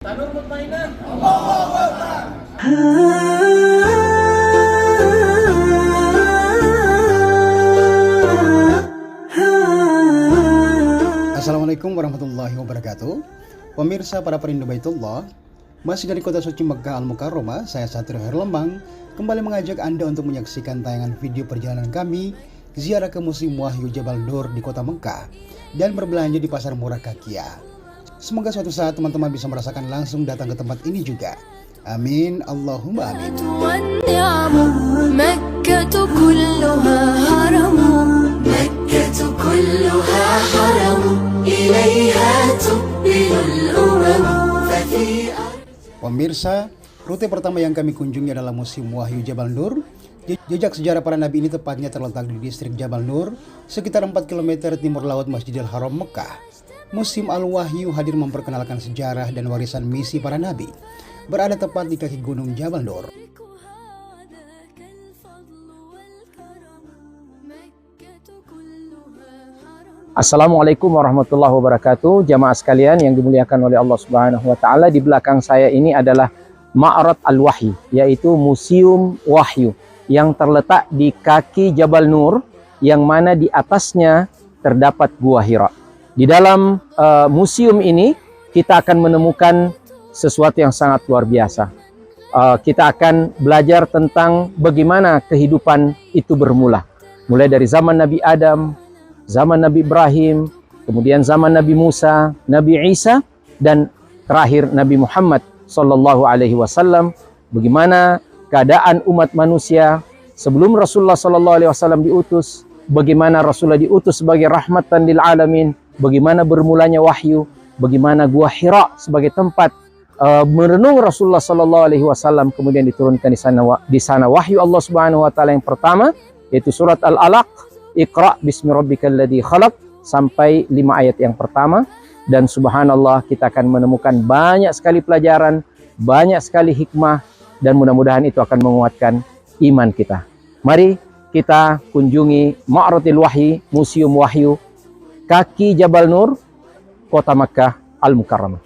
Tanur Mutmainah. Assalamualaikum warahmatullahi wabarakatuh. Pemirsa para perindu Baitullah, masih dari kota suci Mekah Al-Mukarramah, saya Satrio Herlembang kembali mengajak Anda untuk menyaksikan tayangan video perjalanan kami ziarah ke Museum Wahyu Jabal Nur di kota Mekah dan berbelanja di pasar murah Kakia. Semoga suatu saat teman-teman bisa merasakan langsung datang ke tempat ini juga. Amin, Allahumma amin. Pemirsa, rute pertama yang kami kunjungi adalah Museum Wahyu Jabal Nur. Jejak sejarah para nabi ini tepatnya terletak di distrik Jabal Nur, sekitar 4 km timur laut Masjidil Haram Mekah. Museum Al-Wahyu hadir memperkenalkan sejarah dan warisan misi para nabi. Berada tepat di kaki gunung Jabal Nur. Assalamualaikum warahmatullahi wabarakatuh. Jamaah sekalian yang dimuliakan oleh Allah Subhanahu wa taala, di belakang saya ini adalah Ma'rad Al-Wahyi, yaitu Museum Wahyu yang terletak di kaki Jabal Nur, yang mana di atasnya terdapat Gua Hira. Di dalam museum ini kita akan menemukan sesuatu yang sangat luar biasa. Kita akan belajar tentang bagaimana kehidupan itu bermula. Mulai dari zaman Nabi Adam, zaman Nabi Ibrahim, kemudian zaman Nabi Musa, Nabi Isa, dan terakhir Nabi Muhammad Sallallahu Alaihi Wasallam. Bagaimana keadaan umat manusia sebelum Rasulullah Sallallahu Alaihi Wasallam diutus, bagaimana Rasulullah diutus sebagai rahmatan lil alamin, bagaimana bermulanya wahyu, bagaimana Gua Hira sebagai tempat merenung Rasulullah Sallallahu Alaihi Wasallam, kemudian diturunkan di sana wahyu Allah Subhanahu Wa Taala yang pertama, yaitu surat Al-Alaq, Iqra bismi rabbikal ladzi khalaq, sampai 5 ayat yang pertama. Dan subhanallah, kita akan menemukan banyak sekali pelajaran, banyak sekali hikmah, dan mudah-mudahan itu akan menguatkan iman kita. Mari kita kunjungi Ma'radil Wahyi, Museum Wahyu, kaki Jabal Nur, kota Makkah Al-Mukarramah.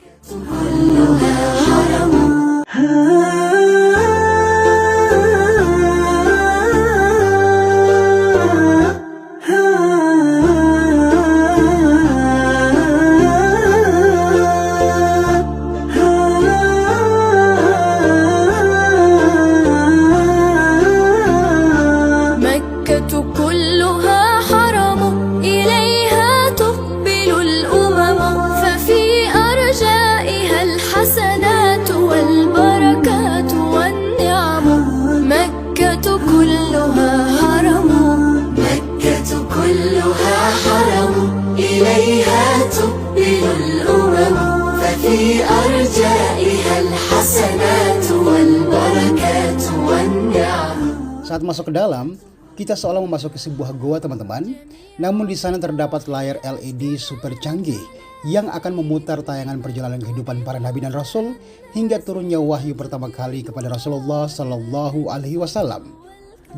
Saat masuk ke dalam, kita seolah memasuki sebuah goa, teman-teman. Namun di sana terdapat layar LED super canggih yang akan memutar tayangan perjalanan kehidupan para nabi dan rasul hingga turunnya wahyu pertama kali kepada Rasulullah Sallallahu Alaihi Wasallam.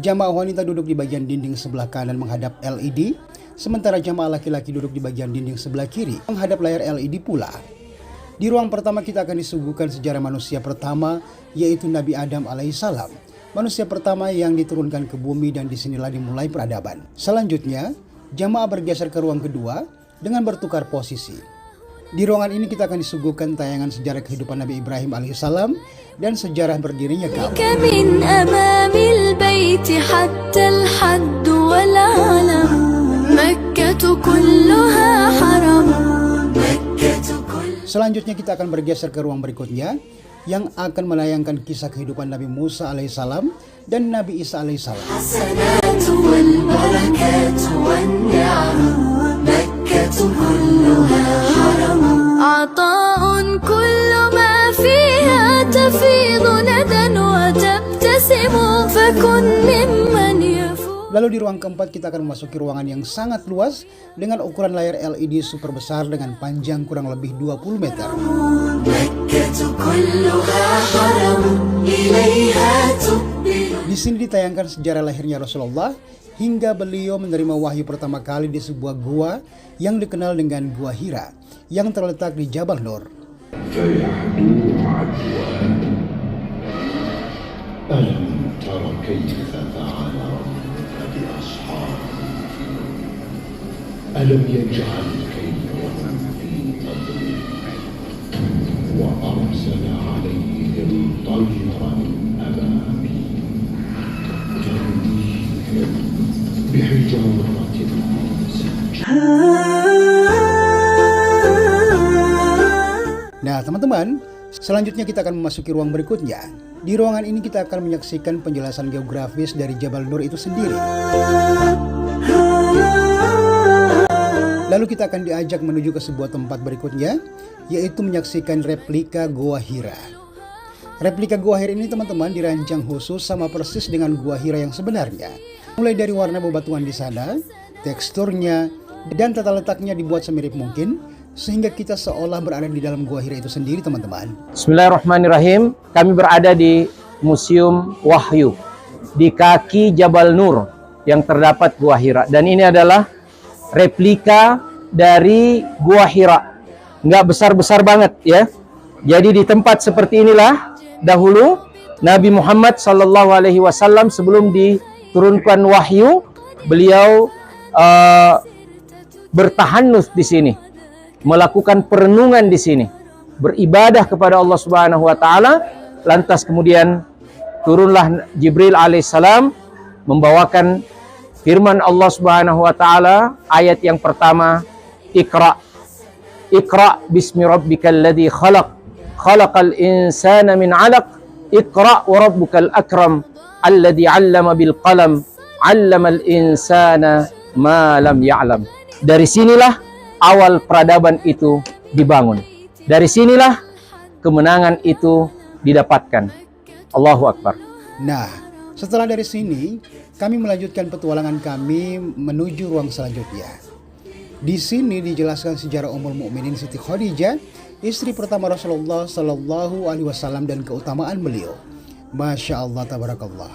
Jamaah wanita duduk di bagian dinding sebelah kanan menghadap LED, sementara jamaah laki-laki duduk di bagian dinding sebelah kiri menghadap layar LED pula. Di ruang pertama kita akan disuguhkan sejarah manusia pertama, yaitu Nabi Adam alaihissalam. Manusia pertama yang diturunkan ke bumi, dan disinilah dimulai peradaban. Selanjutnya, jamaah bergeser ke ruang kedua dengan bertukar posisi. Di ruangan ini kita akan disuguhkan tayangan sejarah kehidupan Nabi Ibrahim alaihissalam dan sejarah berdirinya Ka'bah. Selanjutnya kita akan bergeser ke ruang berikutnya yang akan menayangkan kisah kehidupan Nabi Musa alaihissalam dan Nabi Isa alaihissalam. Lalu di ruang keempat kita akan memasuki ruangan yang sangat luas dengan ukuran layar LED super besar dengan panjang kurang lebih 20 meter. Di sini ditayangkan sejarah lahirnya Rasulullah hingga beliau menerima wahyu pertama kali di sebuah gua yang dikenal dengan Gua Hira yang terletak di Jabal Nur. ألم تر كيف فعل ربك بأصحاب الفيل ألم يجعل كيدهم في تضليل وأرسل عليهم طيرا أبابيل ترميهم بحجارة من سجيل. Nah teman-teman, selanjutnya kita akan memasuki ruang berikutnya. Di ruangan ini kita akan menyaksikan penjelasan geografis dari Jabal Nur itu sendiri. Lalu kita akan diajak menuju ke sebuah tempat berikutnya, yaitu menyaksikan replika Gua Hira. Replika Gua Hira ini teman-teman dirancang khusus sama persis dengan Gua Hira yang sebenarnya. Mulai dari warna bebatuan di sana, teksturnya, dan tata letaknya dibuat semirip mungkin, sehingga kita seolah berada di dalam Gua Hira itu sendiri teman-teman. Bismillahirrahmanirrahim. Kami berada di Museum Wahyu di kaki Jabal Nur yang terdapat Gua Hira. Dan ini adalah replika dari Gua Hira. Nggak besar-besar banget ya. Jadi di tempat seperti inilah dahulu Nabi Muhammad SAW sebelum diturunkan wahyu, beliau bertahanus di sini, melakukan perenungan di sini, beribadah kepada Allah Subhanahu wa taala. Lantas kemudian turunlah Jibril alaihissalam membawakan firman Allah Subhanahu wa taala, ayat yang pertama, Iqra. Iqra bismi rabbikal ladzi khalaq. Khalaqal insana min 'alaq. Iqra wa rabbukal akram alladzi 'allama bil qalam. 'Allamal insana ma lam ya'lam. Dari sinilah awal peradaban itu dibangun. Dari sinilah kemenangan itu didapatkan. Allahu Akbar. Nah, setelah dari sini, kami melanjutkan petualangan kami menuju ruang selanjutnya. Di sini dijelaskan sejarah Ummul Mukminin Siti Khadijah, istri pertama Rasulullah Sallallahu Alaihi Wasallam, dan keutamaan beliau. Masya Allah, tabarakallah.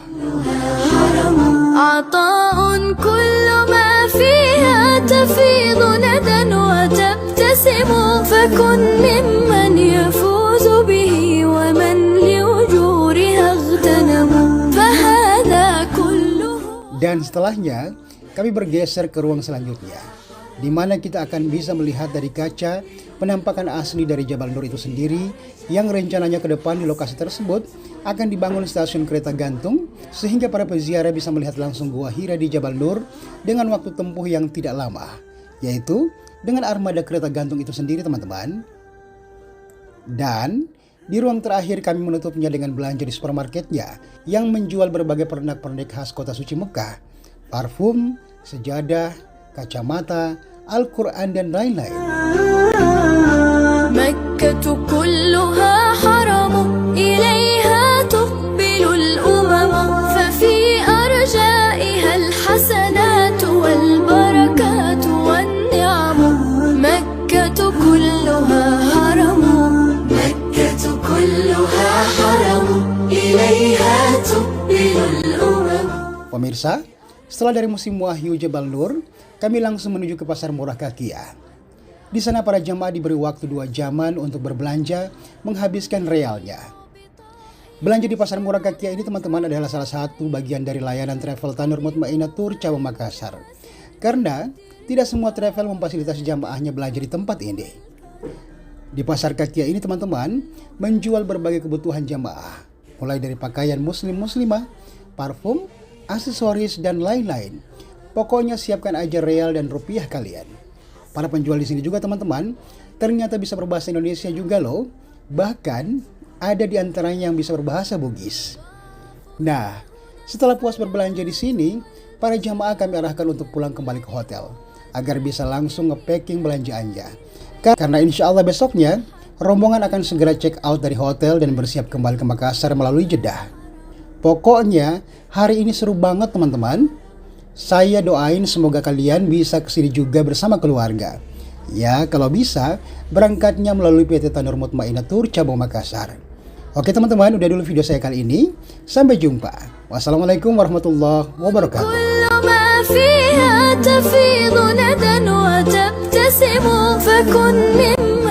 عطاء كل ما فيها تفيض ندى وتبتسم فكن ممن يفوز به ومن لأجورها اغتنم فهذا كله. Dan setelahnya kami bergeser ke ruang selanjutnya, di mana kita akan bisa melihat dari kaca penampakan asli dari Jabal Nur itu sendiri, yang rencananya ke depan di lokasi tersebut akan dibangun stasiun kereta gantung, sehingga para peziarah bisa melihat langsung Gua Hira di Jabal Nur dengan waktu tempuh yang tidak lama, yaitu dengan armada kereta gantung itu sendiri teman-teman. Dan di ruang terakhir kami menutupnya dengan belanja di supermarketnya yang menjual berbagai pernak-pernik khas kota suci Mekah, parfum, sejadah, kacamata, Al-Quran, dan lain-lain. مكة كلها حرم إليها تقبل الأمم ففي أرجائها الحسنات والبركات والنعم مكة كلها حرم مكة كلها حرم إليها تقبل الأمم. Pemirsa, setelah dari musim wahyu Jabal Nur, kami langsung menuju ke pasar murah Kakia. Di sana para jamaah diberi waktu 2 jaman untuk berbelanja, menghabiskan realnya. Belanja di pasar murah Kakia ini teman-teman adalah salah satu bagian dari layanan travel Tanur Mutmainah Tour Cabang Makassar. Karena tidak semua travel memfasilitasi jamaahnya belanja di tempat ini. Di pasar Kakia ini teman-teman menjual berbagai kebutuhan jamaah, mulai dari pakaian muslim-muslimah, parfum, aksesoris, dan lain-lain. Pokoknya siapkan aja real dan rupiah kalian. Para penjual di sini juga teman-teman ternyata bisa berbahasa Indonesia juga loh. Bahkan ada di antaranya yang bisa berbahasa Bugis. Nah, setelah puas berbelanja di sini, para jamaah kami arahkan untuk pulang kembali ke hotel agar bisa langsung nge-packing belanjaannya. Karena insya Allah besoknya rombongan akan segera check out dari hotel dan bersiap kembali ke Makassar melalui Jeddah. Pokoknya hari ini seru banget teman-teman. Saya doain semoga kalian bisa kesini juga bersama keluarga. Ya, kalau bisa berangkatnya melalui PT Tanur Mutmainah Tour Cabang Makassar. Oke teman-teman, udah dulu video saya kali ini. Sampai jumpa. Wassalamualaikum warahmatullahi wabarakatuh. كل ما فيها تفيض ندى وتبتسم فكن ممن